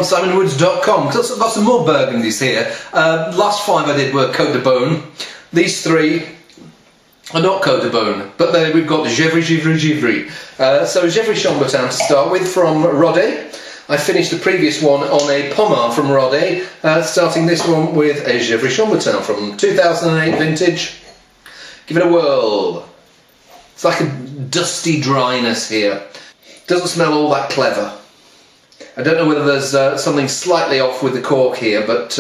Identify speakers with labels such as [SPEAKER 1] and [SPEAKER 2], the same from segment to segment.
[SPEAKER 1] from simonwoods.com. I've got some more Burgundies here. Last 5 I did were Côte de Beaune. These 3 are not Côte de Beaune, but we've got Gevrey Givry. So Gevrey Chambertin to start with from Rodet. I finished the previous one on a Pommard from Rodet, starting this one with a Gevrey Chambertin from 2008 vintage. Give it a whirl. It's like a dusty dryness here. Doesn't smell all that clever. I don't know whether there's something slightly off with the cork here, but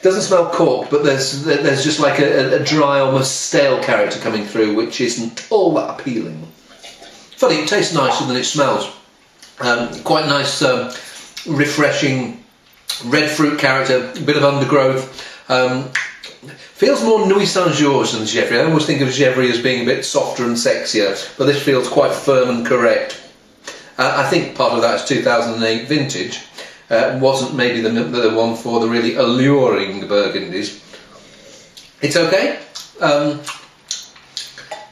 [SPEAKER 1] doesn't smell cork, but there's just like a dry, almost stale character coming through, which isn't all that appealing. Funny, it tastes nicer than it smells. Quite nice, refreshing red fruit character, a bit of undergrowth. Feels more Nuit Saint-Georges than Gevrey. I always think of Gevrey as being a bit softer and sexier, but this feels quite firm and correct. I think part of that is 2008 vintage. Wasn't maybe the one for the really alluring Burgundies. It's okay,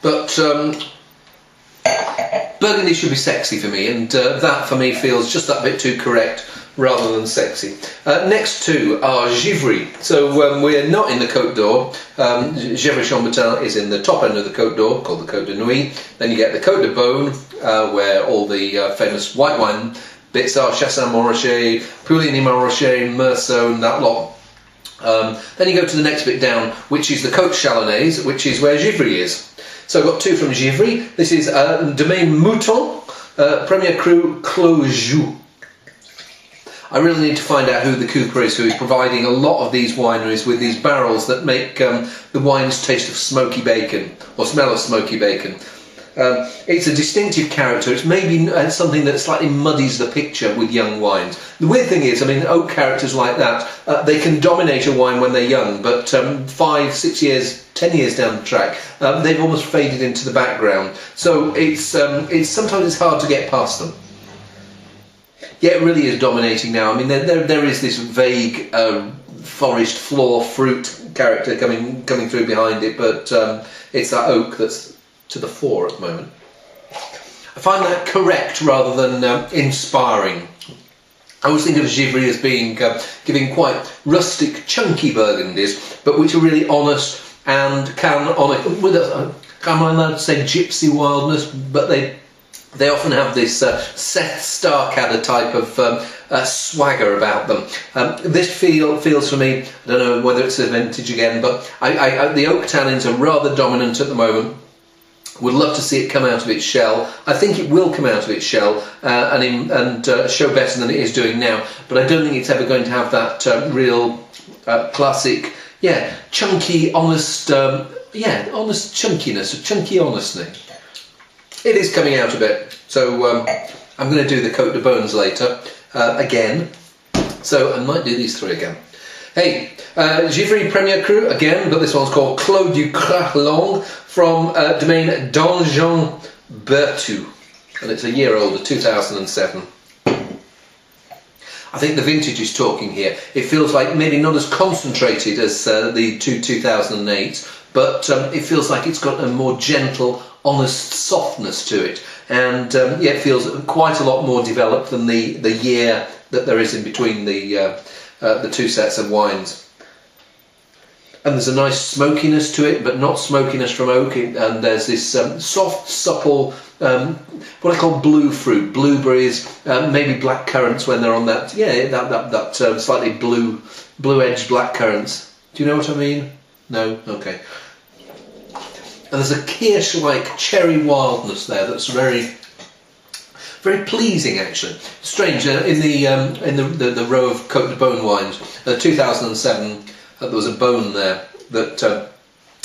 [SPEAKER 1] but Burgundy should be sexy for me, and that for me feels just that bit too correct rather than sexy. Next 2 are Givry. So we're not in the Côte d'Or. Gevrey Chambertin is in the top end of the Côte d'Or, called the Côte de Nuit. Then you get the Côte de Beaune, where all the famous white wine bits are: Chassagne Montrachet, Pouligny Montrachet, Meursault, and that lot. Then you go to the next bit down, which is the Côte Chalonnaise, which is where Givry is. So I've got 2 from Givry. This is Domaine Mouton, Premier Cru Clos Joux. I really need to find out who the cooper is who is providing a lot of these wineries with these barrels that make the wines taste of smoky bacon, or smell of smoky bacon. It's a distinctive character. It's maybe something that slightly muddies the picture with young wines. The weird thing is, I mean, oak characters like that, they can dominate a wine when they're young, but 5, 6 years, 10 years down the track, they've almost faded into the background. So it's sometimes hard to get past them. Yeah, it really is dominating now. I mean, there is this vague forest floor fruit character coming through behind it, but it's that oak that's to the fore at the moment. I find that correct rather than inspiring. I always think of Givry as being giving quite rustic, chunky Burgundies, but which are really honest and can I allowed to say gypsy wildness, but they often have this Seth Starkadder type of swagger about them. This feels for me, I don't know whether it's a vintage again, but the oak tannins are rather dominant at the moment. Would love to see it come out of its shell. I think it will come out of its shell and show better than it is doing now, but I don't think it's ever going to have that real classic, chunky, honest, honest chunkiness, chunky honesty. It is coming out a bit, so I'm going to do the Côte de Beaunes later again, so I might do these 3 again. Hey, Givry Premier Cru again, but this one's called Clos du Cras Long from Domaine Donjon Berthoud, and it's a year older, 2007. I think the vintage is talking here. It feels like maybe not as concentrated as the 2008, but it feels like it's got a more gentle, honest softness to it, and it feels quite a lot more developed than the year that there is in between the 2 sets of wines. And there's a nice smokiness to it, but not smokiness from oak, and there's this soft, supple, what I call blue fruit, blueberries, maybe black currants when they're on that, that slightly blue-edged black currants. Do you know what I mean? No? Okay. And there's a kirsch-like cherry wildness there that's very, very pleasing, actually. Strange, in the row of Côte de Beaune wines, 2007, there was a Beaune there that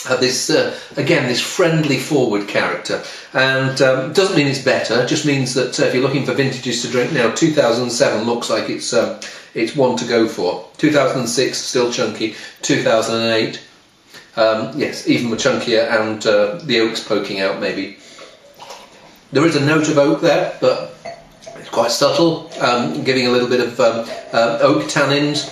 [SPEAKER 1] had this, again, this friendly forward character. And doesn't mean it's better, just means that if you're looking for vintages to drink now, 2007 looks like it's one to go for. 2006, still chunky. 2008, yes, even more chunkier, and the oak's poking out maybe. There is a note of oak there, but it's quite subtle, giving a little bit of oak tannins,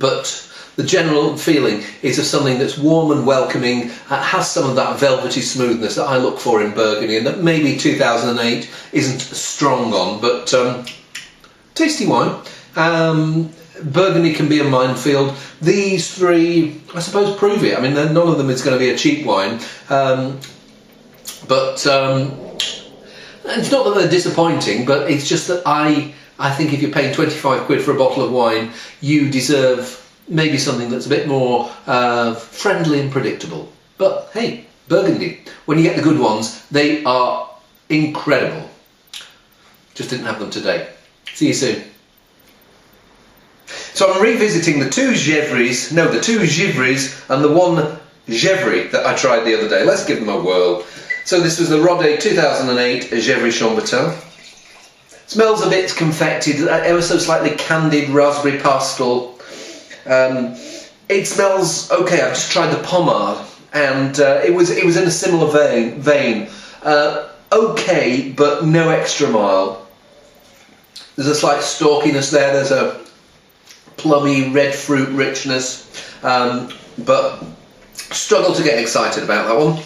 [SPEAKER 1] but the general feeling is of something that's warm and welcoming, has some of that velvety smoothness that I look for in Burgundy, and that maybe 2008 isn't strong on, but tasty wine. Burgundy can be a minefield. These three, I suppose, prove it. I mean, none of them is going to be a cheap wine, but it's not that they're disappointing, but it's just that I think if you're paying 25 quid for a bottle of wine, you deserve maybe something that's a bit more friendly and predictable. But hey, Burgundy, when you get the good ones, they are incredible. Just didn't have them today. See you soon. So I'm revisiting the two Givreys and the one Gevrey that I tried the other day. Let's give them a whirl. So this was the Rodé 2008 Gevrey Chambertin. Smells a bit confected, ever so slightly candied raspberry pastel. It smells okay. I've just tried the Pommard, and it was in a similar vein. Okay, but no extra mile. There's a slight stalkiness there. There's a plummy red fruit richness, but struggle to get excited about that one.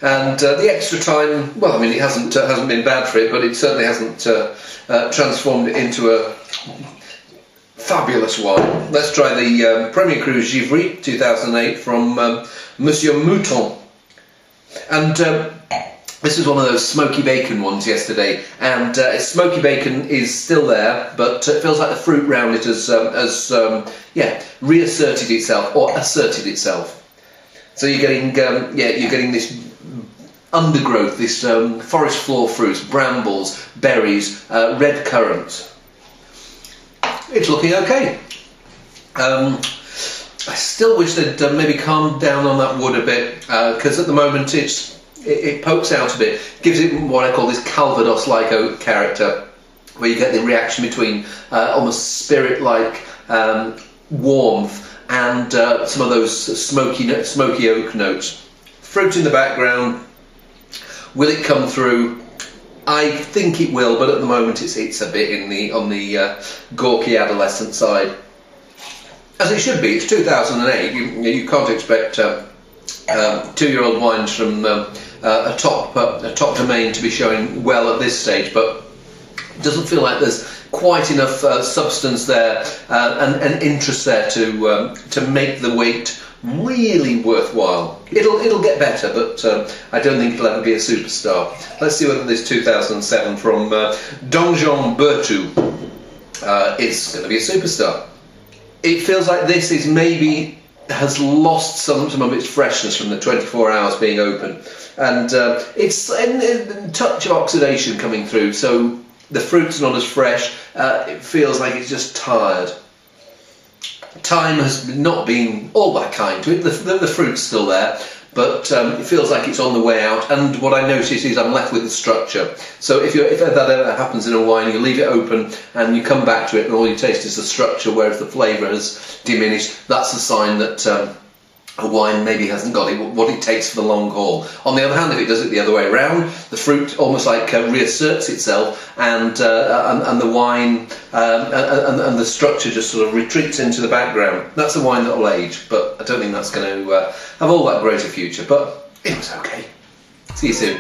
[SPEAKER 1] And the extra time, well, I mean, it hasn't been bad for it, but it certainly hasn't transformed it into a fabulous wine. Let's try the Premier Cru Gevrey 2008 from Monsieur Mouton. And this is one of those smoky bacon ones yesterday, and smoky bacon is still there, but it feels like the fruit round it has reasserted itself or asserted itself. So you're getting you're getting this undergrowth, this forest floor fruits, brambles, berries, red currants. It's looking okay. I still wish they'd maybe calmed down on that wood a bit, because at the moment it pokes out a bit, gives it what I call this Calvados-like oak character, where you get the reaction between almost spirit-like warmth and some of those smoky oak notes. Fruit in the background. Will it come through? I think it will, but at the moment it's a bit on the gawky adolescent side, as it should be. It's 2008. You can't expect 2-year-old wines from a top domain to be showing well at this stage, but it doesn't feel like there's quite enough substance there and interest there to make the wait really worthwhile. It'll get better, but I don't think it'll ever be a superstar. Let's see whether this 2007 from Donjon Berthoud is going to be a superstar. It feels like this is maybe has lost some of its freshness from the 24 hours being open, and it's a touch of oxidation coming through, so the fruit's not as fresh. It feels like it's just tired. Time has not been all that kind to it. The fruit's still there, but it feels like it's on the way out. And what I notice is I'm left with the structure. So if that ever happens in a wine, you leave it open and you come back to it and all you taste is the structure, whereas the flavour has diminished, that's a sign that a wine maybe hasn't got what it takes for the long haul. On the other hand, if it does it the other way around, the fruit almost like reasserts itself, and the wine and the structure just sort of retreats into the background. That's a wine that will age, but I don't think that's going to have all that great a future. But it was okay. See you soon.